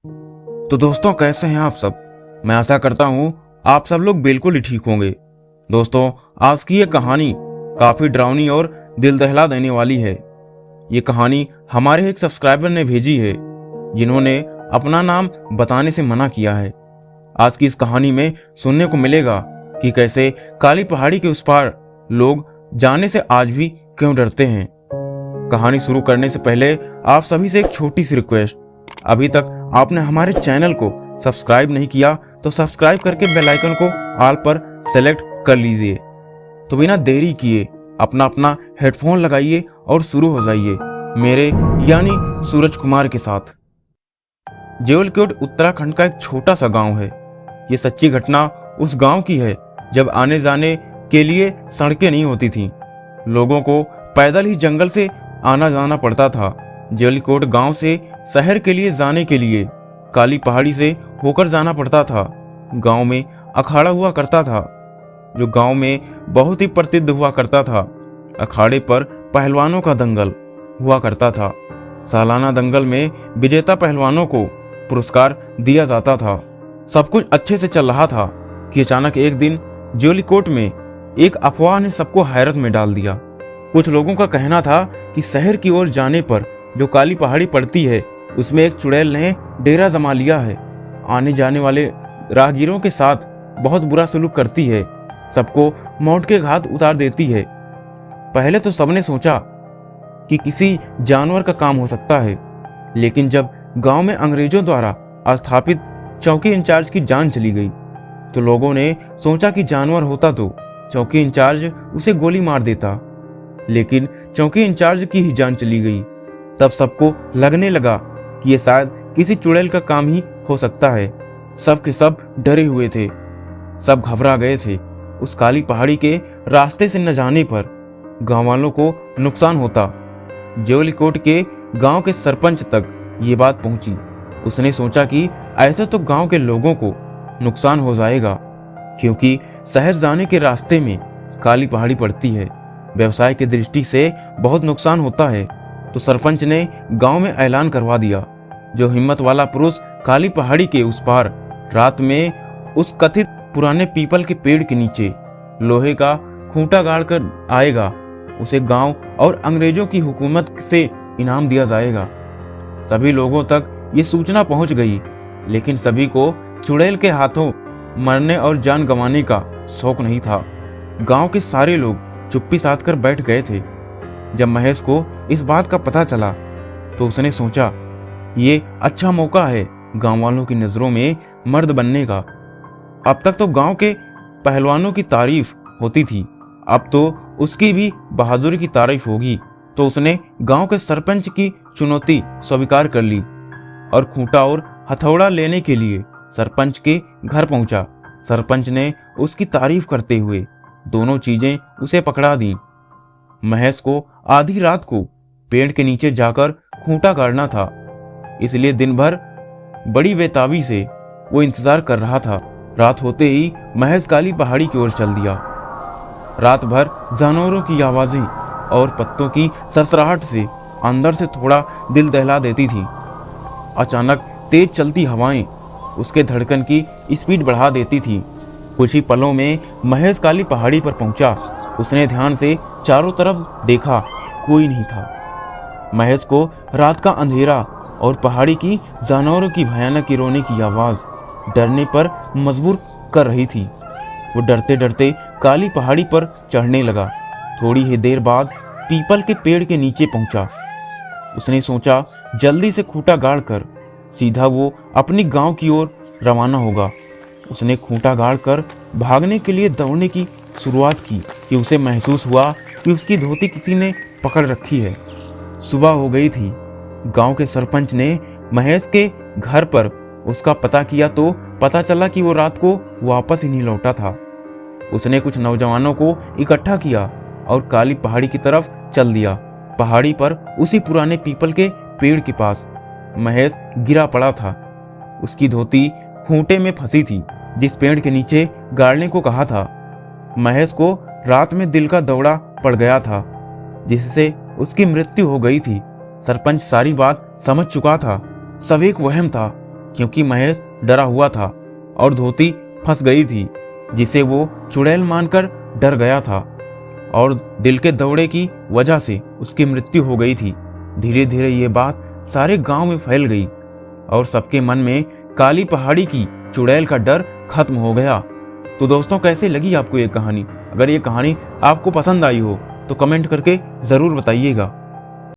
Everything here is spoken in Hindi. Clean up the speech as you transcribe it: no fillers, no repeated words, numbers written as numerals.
तो दोस्तों, कैसे हैं आप सब। मैं आशा करता हूं आप सब लोग बिल्कुल ही ठीक होंगे। दोस्तों, आज की ये कहानी काफ़ी डरावनी और दिल दहला देने वाली है। ये कहानी हमारे एक सब्सक्राइबर ने भेजी है, जिन्होंने अपना नाम बताने से मना किया है। आज की इस कहानी में सुनने को मिलेगा कि कैसे काली पहाड़ी के उस पार लोग जाने से आज भी क्यों डरते हैं। कहानी शुरू करने से पहले आप सभी से एक छोटी सी रिक्वेस्ट। अभी तक आपने हमारे चैनल को सब्सक्राइब नहीं किया तो सब्सक्राइब करके बेल आइकन को ऑल पर सेलेक्ट कर लीजिए। तो बिना देरी किए अपना अपना हेडफोन लगाइए और शुरू हो जाइए मेरे यानी सूरज कुमार के साथ। जेवलकोट उत्तराखंड का एक छोटा सा गांव है। ये सच्ची घटना उस गांव की है जब आने जाने के लिए सड़कें नहीं होती थीं। लोगों को पैदल ही जंगल से आना जाना पड़ता था। जेवलकोट गांव से शहर के लिए जाने के लिए काली पहाड़ी से होकर जाना पड़ता था। गांव में अखाड़ा हुआ करता था, जो गांव में बहुत ही प्रसिद्ध हुआ करता था। अखाड़े पर पहलवानों का दंगल हुआ करता था। सालाना दंगल में विजेता पहलवानों को पुरस्कार दिया जाता था। सब कुछ अच्छे से चल रहा था कि अचानक एक दिन जेवलकोट में एक अफवाह ने सबको हैरत में डाल दिया। कुछ लोगों का कहना था कि शहर की ओर जाने पर जो काली पहाड़ी पड़ती है, उसमें एक चुड़ैल ने डेरा जमा लिया है। आने जाने वाले राहगीरों के साथ बहुत बुरा सलूक करती है, सबको मौत के घाट उतार देती है। पहले तो सबने सोचा कि किसी जानवर का काम हो सकता है, लेकिन जब गांव में अंग्रेजों द्वारा स्थापित चौकी इंचार्ज की जान चली गई तो लोगों ने सोचा कि जानवर होता तो चौकी इंचार्ज उसे गोली मार देता, लेकिन चौकी इंचार्ज की ही जान चली गई। तब सबको लगने लगा कि ये शायद किसी चुड़ैल का काम ही हो सकता है। सब के सब डरे हुए थे, सब घबरा गए थे। उस काली पहाड़ी के रास्ते से न जाने पर गांव वालों को नुकसान होता। जेवलकोट के गांव के सरपंच तक ये बात पहुंची। उसने सोचा कि ऐसे तो गांव के लोगों को नुकसान हो जाएगा, क्योंकि शहर जाने के रास्ते में काली पहाड़ी पड़ती है, व्यवसाय की दृष्टि से बहुत नुकसान होता है। तो सरपंच ने गांव में ऐलान करवा दिया, जो हिम्मत वाला पुरुष काली पहाड़ी के उस पार रात में उस कथित पुराने पीपल के पेड़ के नीचे लोहे का खूंटा गाड़ कर आएगा, उसे गांव और अंग्रेजों की हुकूमत से इनाम दिया जाएगा। सभी लोगों तक ये सूचना पहुंच गई, लेकिन सभी को चुड़ैल के हाथों मरने और जान गंवाने का शौक नहीं था। गांव के सारे लोग चुप्पी साध कर बैठ गए थे। जब महेश को इस बात का पता चला तो उसने सोचा, ये अच्छा मौका है गांव वालों की नजरों में मर्द बनने का। अब तक तो गांव के पहलवानों की तारीफ होती थी, अब तो उसकी भी बहादुरी की तारीफ होगी। तो उसने गांव के सरपंच की चुनौती स्वीकार कर ली और खूंटा और हथौड़ा लेने के लिए सरपंच के घर पहुंचा। सरपंच ने उसकी तारीफ करते हुए दोनों चीजें उसे पकड़ा दी। महेश को आधी रात को पेड़ के नीचे जाकर खूंटा गाड़ना था, इसलिए दिन भर बड़ी बेताबी से वो इंतजार कर रहा था। रात होते ही महेश काली पहाड़ी की ओर चल दिया। रात भर जानवरों की आवाजें और पत्तों की सरसराहट से अंदर से थोड़ा दिल दहला देती थी। अचानक तेज चलती हवाएं उसके धड़कन की स्पीड बढ़ा देती थी। कुछ ही पलों में महेश काली पहाड़ी पर पहुंचा। उसने ध्यान से चारों तरफ देखा, कोई नहीं था। महेश को रात का अंधेरा और पहाड़ी की जानवरों की भयानक रोने की आवाज डरने पर मजबूर कर रही थी। वो डरते डरते काली पहाड़ी पर चढ़ने लगा। थोड़ी ही देर बाद पीपल के पेड़ के नीचे पहुंचा। उसने सोचा, जल्दी से खूंटा गाड़ कर सीधा वो अपनी गांव की ओर रवाना होगा। उसने खूंटा गाड़ कर भागने के लिए दौड़ने की शुरुआत की कि उसे महसूस हुआ कि उसकी धोती किसी ने पकड़ रखी है। सुबह हो गई थी। गांव के सरपंच ने महेश के घर पर उसका पता किया तो पता चला कि वो रात को वापस ही नहीं लौटा था। उसने कुछ नौजवानों को इकट्ठा किया और काली पहाड़ी की तरफ चल दिया। पहाड़ी पर उसी पुराने पीपल के पेड़ के पास महेश गिरा पड़ा था। उसकी धोती खूंटे में फंसी थी, जिस पेड़ के नीचे गाड़ने को कहा था। महेश को रात में दिल का दौरा पड़ गया था, जिससे उसकी मृत्यु हो गई थी। सरपंच सारी बात समझ चुका था। सब एक वहम था। क्योंकि महेश डरा हुआ था और धोती फंस गई थी, जिसे वो चुड़ैल मानकर डर गया था और दिल के दौरे की वजह से उसकी मृत्यु हो गई थी। धीरे धीरे ये बात सारे गांव में फैल गई और सबके मन में काली पहाड़ी की चुड़ैल का डर खत्म हो गया। तो दोस्तों, कैसे लगी आपको ये कहानी? अगर ये कहानी आपको पसंद आई हो तो कमेंट करके ज़रूर बताइएगा।